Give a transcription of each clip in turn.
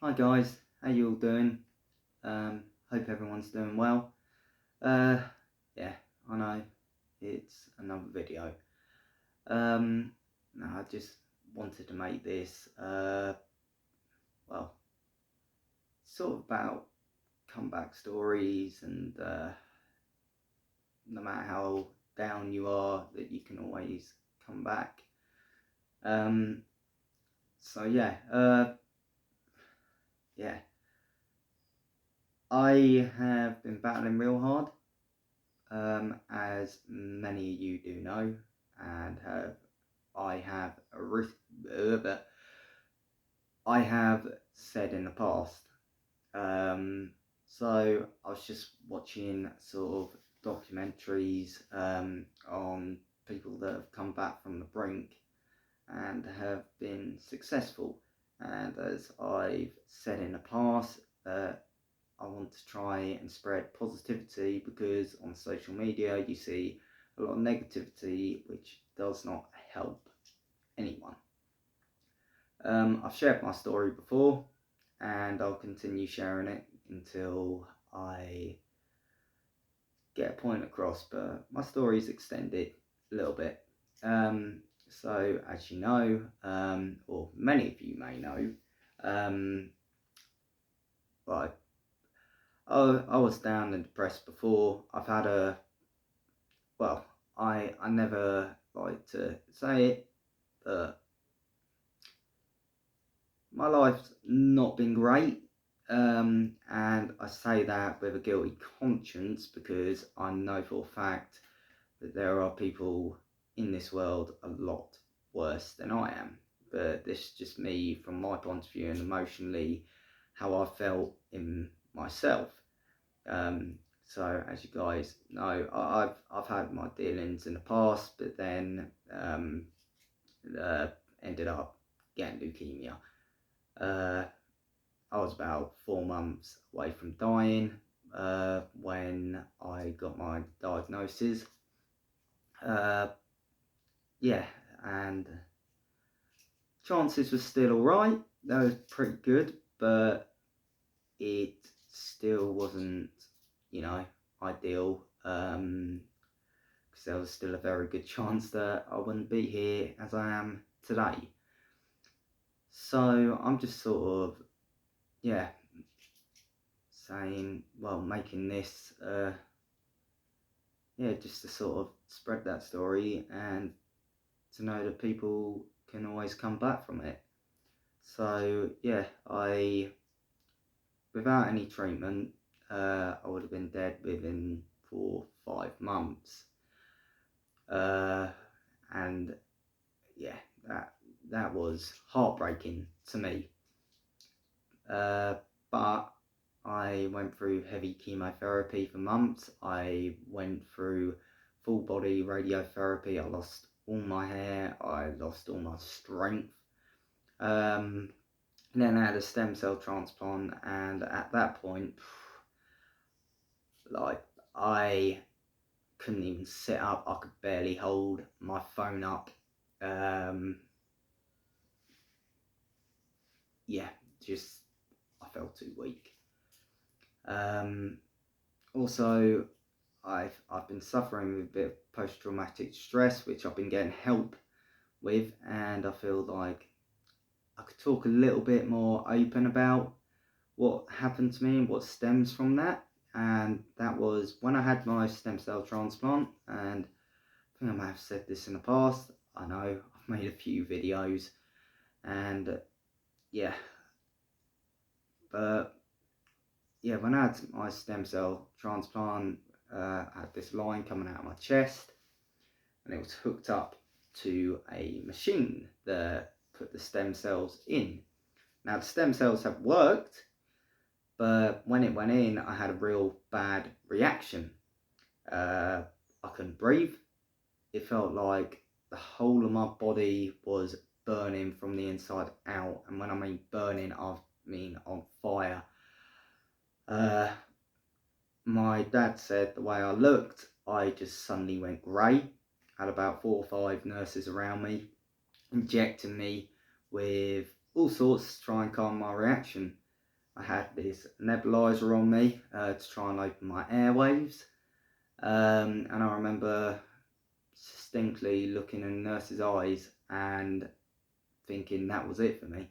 Hi guys, how you all doing? Hope everyone's doing well. Yeah, I know it's another video. No, I just wanted to make this, well, sort of about comeback stories and no matter how down you are, that you can always come back. Um, so yeah, I have been battling real hard. As many of you do know, and I have I have said in the past. So I was just watching sort of documentaries on people that have come back from the brink and have been successful. And as I've said in the past, I want to try and spread positivity, because on social media you see a lot of negativity which does not help anyone. I've shared my story before and I'll continue sharing it until I get a point across, but my story is extended a little bit. So as you know, or many of you may know, but I was down and depressed before. I've had I never like to say it, but my life's not been great. And I say that with a guilty conscience, because I know for a fact that there are people in this world a lot worse than I am. But this is just me from my point of view and emotionally how I felt in myself. So as you guys know, I've had my dealings in the past, but then ended up getting leukemia. I was about 4 months away from dying when I got my diagnosis. Yeah, and chances were still alright. That was pretty good, but it still wasn't, ideal. Because there was still a very good chance that I wouldn't be here as I am today. So I'm just sort of, saying, making this, just to sort of spread that story and to know that people can always come back from it. So without any treatment, I would have been dead within 4 or 5 months. And yeah, that was heartbreaking to me. But I went through heavy chemotherapy for months. I went through full body radiotherapy. I lost all my hair. I lost all my strength. And then I had a stem cell transplant, and at that point, I couldn't even sit up. I could barely hold my phone up. Just I felt too weak. Also, I've been suffering with a bit of post-traumatic stress, which I've been getting help with, and I feel like I could talk a little bit more open about what happened to me and what stems from that. And that was when I had my stem cell transplant, and I think I may have said this in the past. I know I've made a few videos, and when I had my stem cell transplant, I had this line coming out of my chest, and it was hooked up to a machine that put the stem cells in. Now the stem cells have worked, but when it went in, I had a real bad reaction. I couldn't breathe. It felt like the whole of my body was burning from the inside out, and when I mean burning, I mean on fire. My dad said the way I looked, I just suddenly went grey. I had about 4 or 5 nurses around me, injecting me with all sorts to try and calm my reaction. I had this nebulizer on me to try and open my airwaves. And I remember distinctly looking in the nurse's eyes and thinking that was it for me.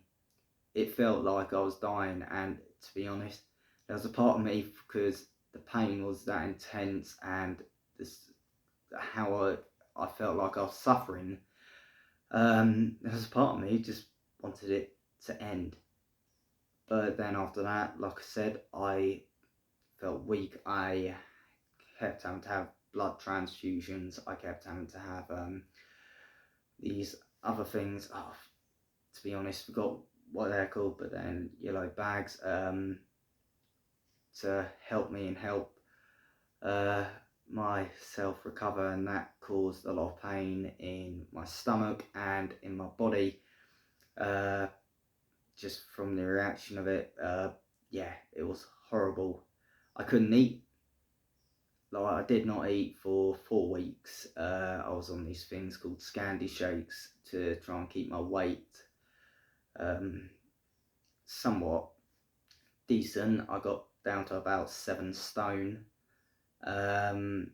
It felt like I was dying, and to be honest, there was a part of me, because the pain was that intense and this, how I felt like I was suffering. There was a part of me just wanted it to end. But then after that, like I said, I felt weak. I kept having to have blood transfusions. I kept having to have these other things. Oh, to be honest, forgot what they're called, but then yellow bags to help me and help myself recover, and that caused a lot of pain in my stomach and in my body, just from the reaction of it. Yeah, it was horrible. I couldn't eat. Like, I did not eat for 4 weeks. I was on these things called Scandi shakes to try and keep my weight somewhat decent. I got down to about 7 stone. And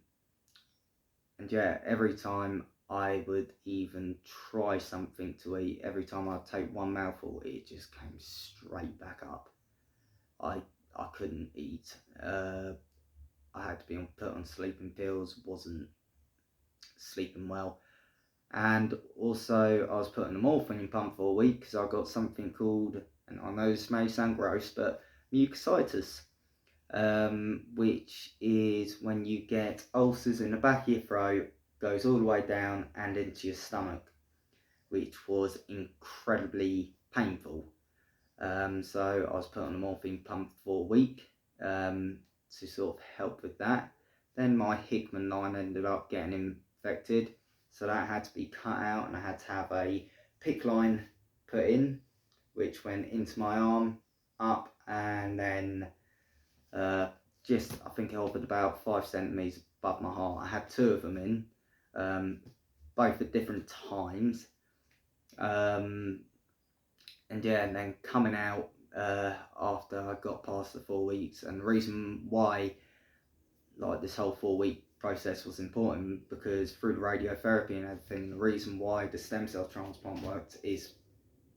yeah, every time I would even try something to eat, every time I'd take one mouthful, it just came straight back up. I couldn't eat. I had to be put on sleeping pills, wasn't sleeping well. And also I was put on a morphine pump for a week because I got something called, and I know this may sound gross, but mucositis. Which is when you get ulcers in the back of your throat, goes all the way down and into your stomach, which was incredibly painful. So I was put on a morphine pump for a week to sort of help with that. Then my Hickman line ended up getting infected, so that had to be cut out, and I had to have a PICC line put in, which went into my arm, up, and then just, I think, hovered about 5 centimetres above my heart. I had 2 of them in, both at different times. And yeah, and then coming out after I got past the 4 weeks, and the reason why like this whole 4-week process was important, because through the radiotherapy and everything, the reason why the stem cell transplant worked is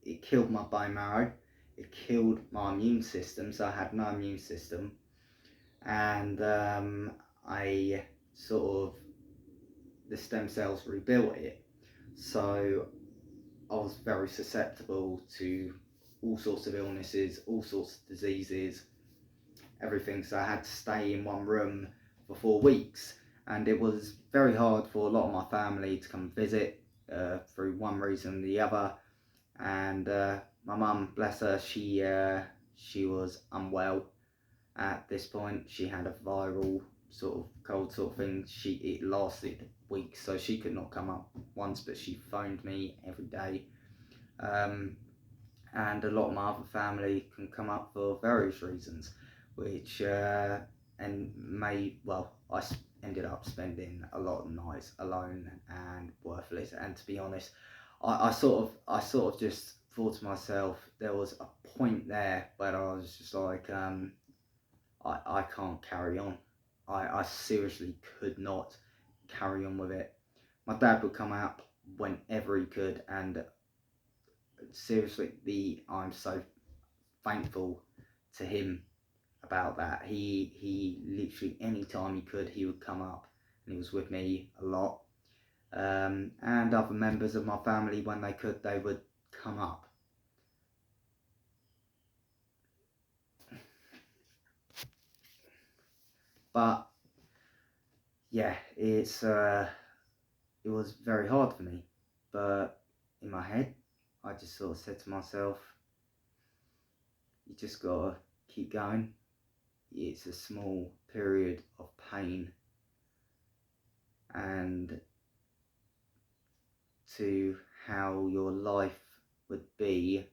it killed my bone marrow, it killed my immune system, so I had no immune system, and I sort of, the stem cells rebuilt it, so I was very susceptible to all sorts of illnesses, all sorts of diseases, everything. So I had to stay in one room for 4 weeks, and it was very hard for a lot of my family to come visit through one reason or the other. And my mum, bless her, she was unwell at this point. She had a viral sort of cold sort of thing. It lasted weeks, so she could not come up once, but she phoned me every day. And a lot of my other family can come up for various reasons, which and I ended up spending a lot of nights alone and worthless. And to be honest, I sort of just thought to myself, there was a point there where I was just like, I can't carry on. I seriously could not carry on with it. My dad would come up whenever he could, and seriously, I'm so thankful to him about that. He literally, anytime he could, he would come up, and he was with me a lot. And other members of my family, when they could, they would come up. But yeah, it was very hard for me. But in my head, I just sort of said to myself, you just gotta keep going. It's a small period of pain, and to how your life would be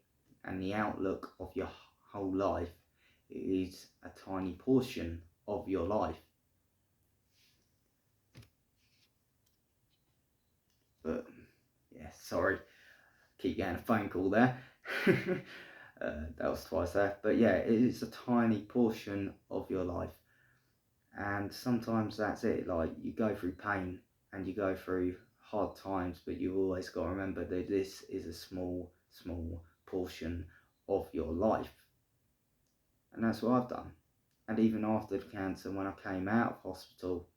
and the outlook of your whole life is a tiny portion of your life. But yeah, sorry, keep getting a phone call there. That was twice there. But yeah, it is a tiny portion of your life. And sometimes that's it. Like, you go through pain and you go through hard times, but you always got to remember that this is a small, small portion of your life. And that's what I've done. And even after the cancer, when I came out of hospital,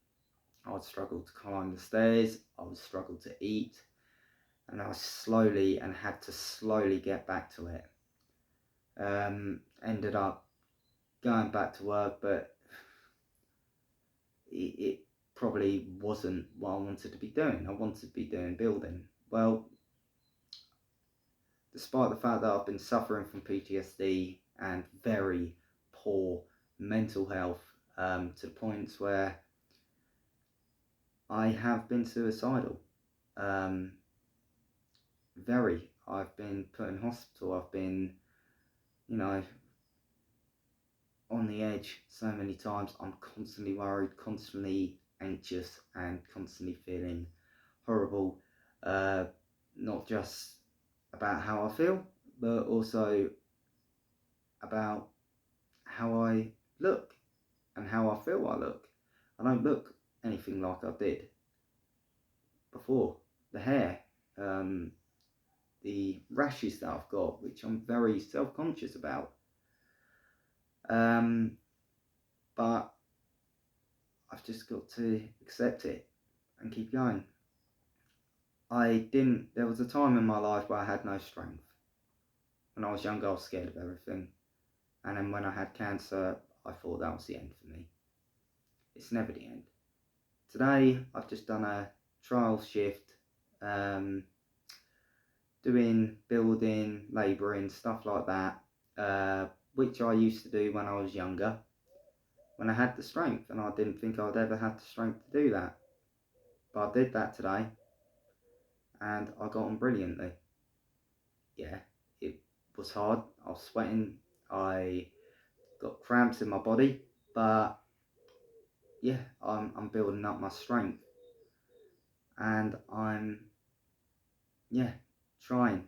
I would struggle to climb the stairs, I would struggle to eat, and I slowly and had to slowly get back to it. Ended up going back to work, but it probably wasn't what I wanted to be doing. I wanted to be doing building. Well, despite the fact that I've been suffering from PTSD and very poor mental health, to the points where I have been suicidal. Very. I've been put in hospital. I've been, you know, on the edge so many times. I'm constantly worried, constantly anxious, and constantly feeling horrible. Not just about how I feel, but also about how I look and how I feel I look. I don't look anything like I did before. The hair, the rashes that I've got, which I'm very self-conscious about. But I've just got to accept it and keep going. There was a time in my life where I had no strength. When I was younger, I was scared of everything. And then when I had cancer, I thought that was the end for me. It's never the end. Today, I've just done a trial shift, doing building, labouring, stuff like that, which I used to do when I was younger, when I had the strength, and I didn't think I'd ever have the strength to do that. But I did that today, and I got on brilliantly. Yeah, it was hard. I was sweating. I got cramps in my body, but yeah, I'm building up my strength, and I'm trying,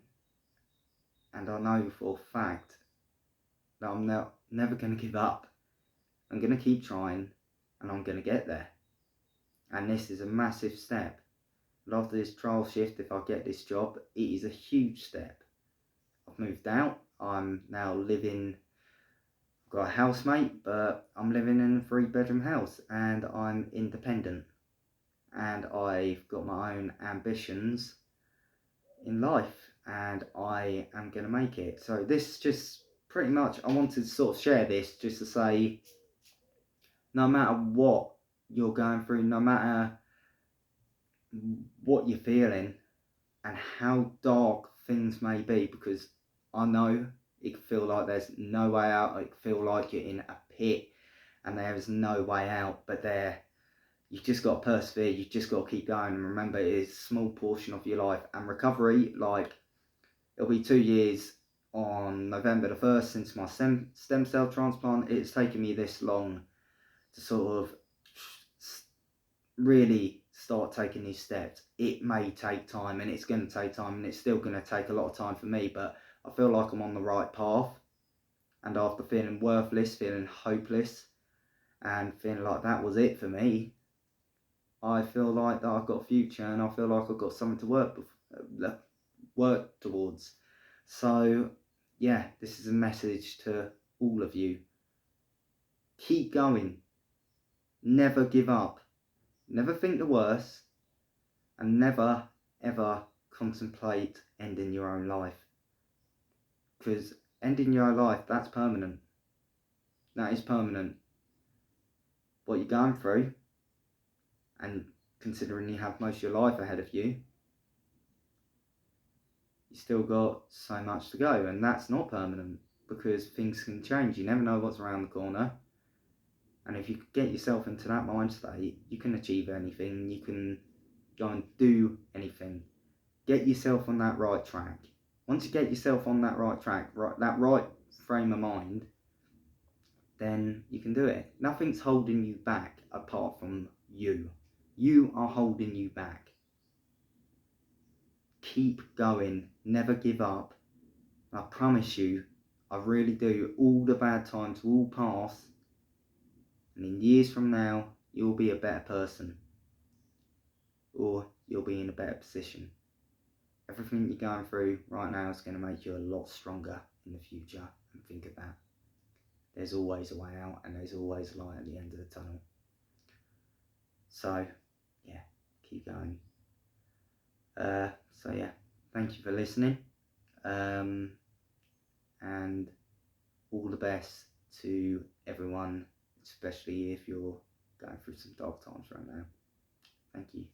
and I know for a fact that I'm never going to give up. I'm going to keep trying, and I'm going to get there. And this is a massive step. And after this trial shift, if I get this job, it is a huge step. I've moved out. I'm now living. I've got a housemate, but I'm living in a 3-bedroom house, and I'm independent. And I've got my own ambitions in life, and I am going to make it. So this just pretty much, I wanted to sort of share this just to say, no matter what you're going through, no matter what you're feeling and how dark things may be, because I know it can feel like there's no way out, it can feel like you're in a pit and there is no way out, but you've just got to persevere, you've just got to keep going, and remember, it is a small portion of your life. And recovery, like, it'll be 2 years on November the 1st since my stem cell transplant. It's taken me this long to sort of really start taking these steps. It may take time, and it's going to take time, and it's still going to take a lot of time for me, but I feel like I'm on the right path. And after feeling worthless, feeling hopeless, and feeling like that was it for me, I feel like that I've got a future, and I feel like I've got something to work towards. So yeah, this is a message to all of you. Keep going. Never give up. Never think the worst, and never ever contemplate ending your own life. Because ending your own life, that's permanent. That is permanent. What you're going through, and considering you have most of your life ahead of you, you still got so much to go, and that's not permanent, because things can change. You never know what's around the corner. And if you get yourself into that mind state, you can achieve anything. You can go and do anything. Get yourself on that right track. Once you get yourself on that right track, that right frame of mind, then you can do it. Nothing's holding you back apart from you. You are holding you back. Keep going. Never give up. I promise you, I really do. All the bad times will pass, and in years from now, you'll be a better person, or you'll be in a better position. Everything you're going through right now is going to make you a lot stronger in the future. And think of that. There's always a way out, and there's always a light at the end of the tunnel. So, yeah, keep going. So yeah, thank you for listening. And all the best to everyone, especially if you're going through some dark times right now. Thank you.